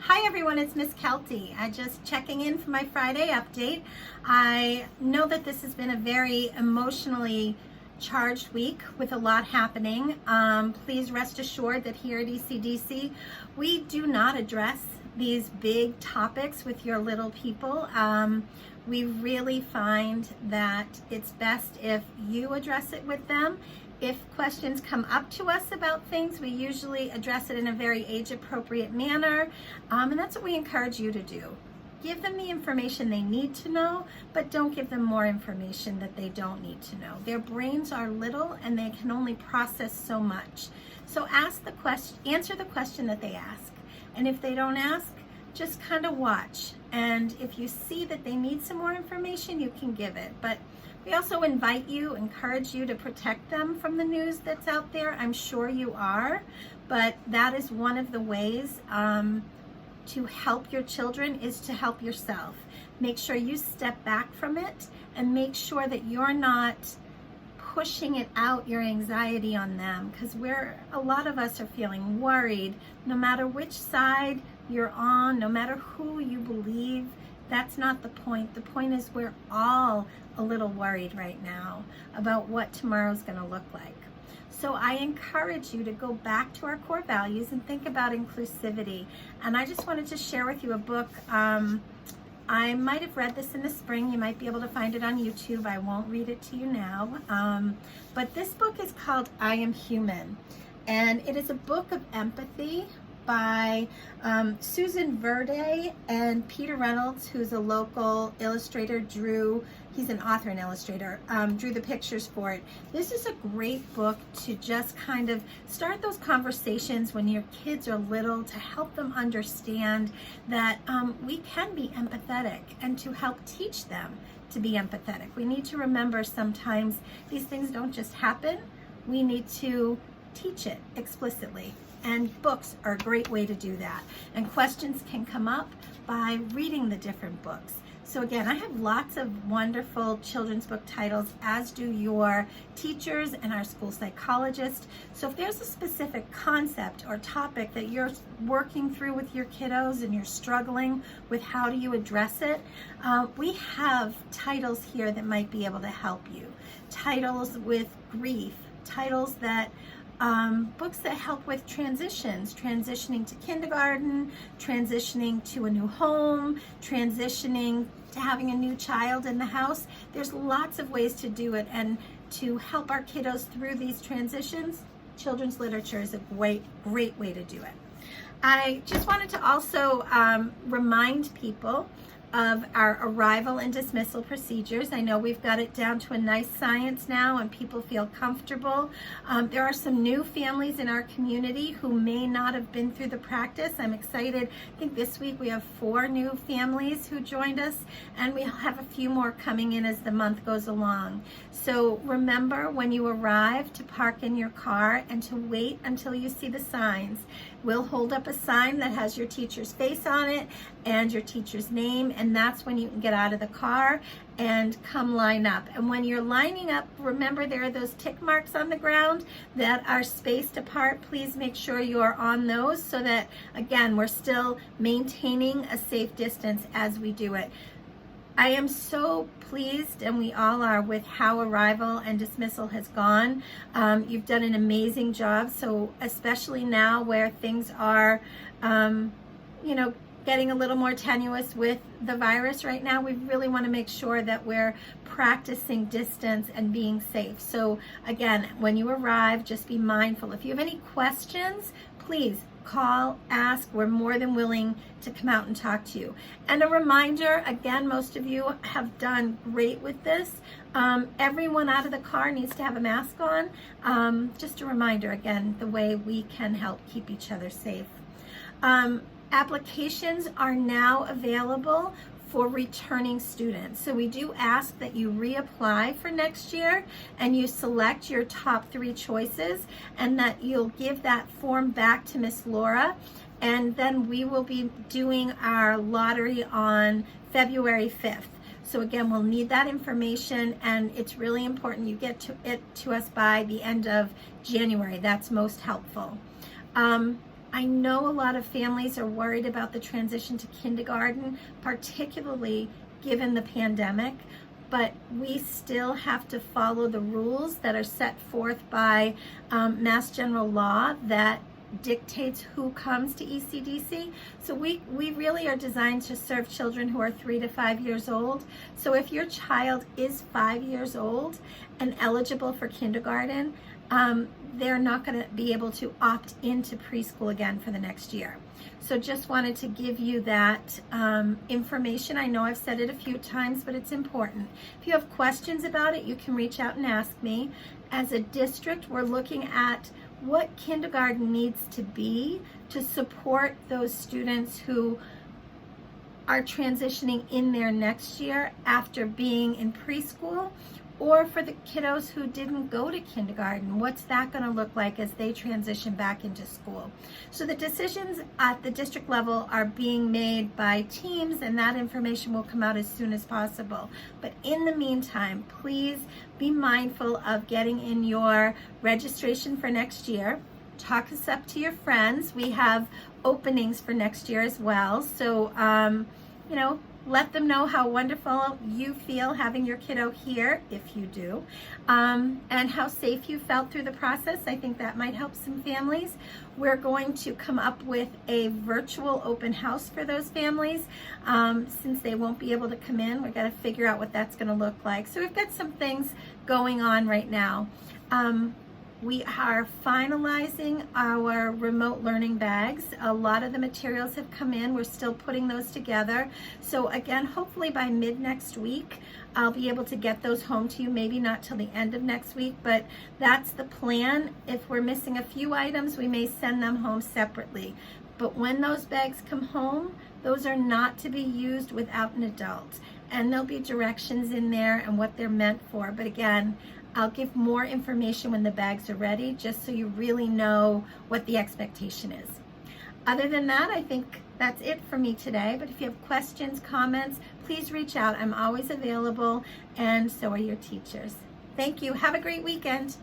Hi everyone, it's Miss Kelty. I just checking in for my Friday update. I know that this has been a very emotionally charged week with a lot happening. Please rest assured that here at ECDC, we do not address these big topics with your little people. We really find that it's best if you address it with them. If questions come up to us about things, we usually address it in a very age-appropriate manner, and that's what we encourage you to do. Give them the information they need to know, but don't give them more information that they don't need to know. Their brains are little and they can only process so much. So answer the question that they ask. And if they don't ask, just kind of watch. And if you see that they need some more information, you can give it. But we also encourage you to protect them from the news that's out there. I'm sure you are, but that is one of the ways to help your children is to help yourself. Make sure you step back from it and make sure that you're not pushing it out, your anxiety on them, because a lot of us are feeling worried no matter which side you're on, no matter who you believe. That's not the point. The point is we're all a little worried right now about what tomorrow's going to look like. So I encourage you to go back to our core values and think about inclusivity. And I just wanted to share with you a book. I might have read this in the spring. You might be able to find it on YouTube. I won't read it to you now. But this book is called I Am Human. And it is a book of empathy by Susan Verde and Peter Reynolds, who's a local illustrator, he's an author and illustrator, drew the pictures for it. This is a great book to just kind of start those conversations when your kids are little, to help them understand that we can be empathetic and to help teach them to be empathetic. We need to remember sometimes these things don't just happen. We need to teach it explicitly. And books are a great way to do that. And questions can come up by reading the different books. So again, I have lots of wonderful children's book titles, as do your teachers and our school psychologist. So if there's a specific concept or topic that you're working through with your kiddos and you're struggling with how do you address it, we have titles here that might be able to help you. Titles with grief, titles that books that help with transitions, transitioning to kindergarten, transitioning to a new home, transitioning to having a new child in the house. There's lots of ways to do it, and to help our kiddos through these transitions, children's literature is a great way to do it. I just wanted to also remind people of our arrival and dismissal procedures. I know we've got it down to a nice science now and people feel comfortable. There are some new families in our community who may not have been through the practice. I'm excited. I think this week we have 4 new families who joined us, and we'll have a few more coming in as the month goes along. So remember, when you arrive, to park in your car and to wait until you see the signs. We'll hold up a sign that has your teacher's face on it and your teacher's name, and that's when you can get out of the car and come line up. And when you're lining up, remember there are those tick marks on the ground that are spaced apart. Please make sure you are on those so that, again, we're still maintaining a safe distance as we do it. I am so pleased, and we all are, with how arrival and dismissal has gone. You've done an amazing job. So especially now where things are, getting a little more tenuous with the virus right now, we really want to make sure that we're practicing distance and being safe. So again, when you arrive, just be mindful. If you have any questions, please call, ask. We're more than willing to come out and talk to you. And a reminder, again, most of you have done great with this. Everyone out of the car needs to have a mask on. Just a reminder, again, the way we can help keep each other safe. Applications are now available for returning students. So we do ask that you reapply for next year and you select your top 3 choices, and that you'll give that form back to Miss Laura, and then we will be doing our lottery on February 5th. So again, we'll need that information, and it's really important you get it to us by the end of January. That's most helpful. I know a lot of families are worried about the transition to kindergarten, particularly given the pandemic, but we still have to follow the rules that are set forth by Mass General Law that dictates who comes to ECDC. So we really are designed to serve children who are 3 to 5 years old. So if your child is 5 years old and eligible for kindergarten, they're not going to be able to opt into preschool again for the next year. So just wanted to give you that information. I know I've said it a few times, but it's important. If you have questions about it, you can reach out and ask me. As a district, we're looking at what kindergarten needs to be to support those students who are transitioning in their next year after being in preschool, or for the kiddos who didn't go to kindergarten. What's that going to look like as they transition back into school? So the decisions at the district level are being made by teams, and that information will come out as soon as possible. But in the meantime, please be mindful of getting in your registration for next year. Talk us up to your friends. We have openings for next year as well. So, let them know how wonderful you feel having your kiddo here, if you do, and how safe you felt through the process. I think that might help some families. We're going to come up with a virtual open house for those families. Since they won't be able to come in, we've got to figure out what that's going to look like. So we've got some things going on right now. We are finalizing our remote learning bags. A lot of the materials have come in. We're still putting those together. So again, hopefully by mid next week, I'll be able to get those home to you. Maybe not till the end of next week, but that's the plan. If we're missing a few items, we may send them home separately. But when those bags come home, those are not to be used without an adult. And there'll be directions in there and what they're meant for. But again, I'll give more information when the bags are ready, just so you really know what the expectation is. Other than that, I think that's it for me today. But if you have questions, comments, please reach out. I'm always available, and so are your teachers. Thank you. Have a great weekend.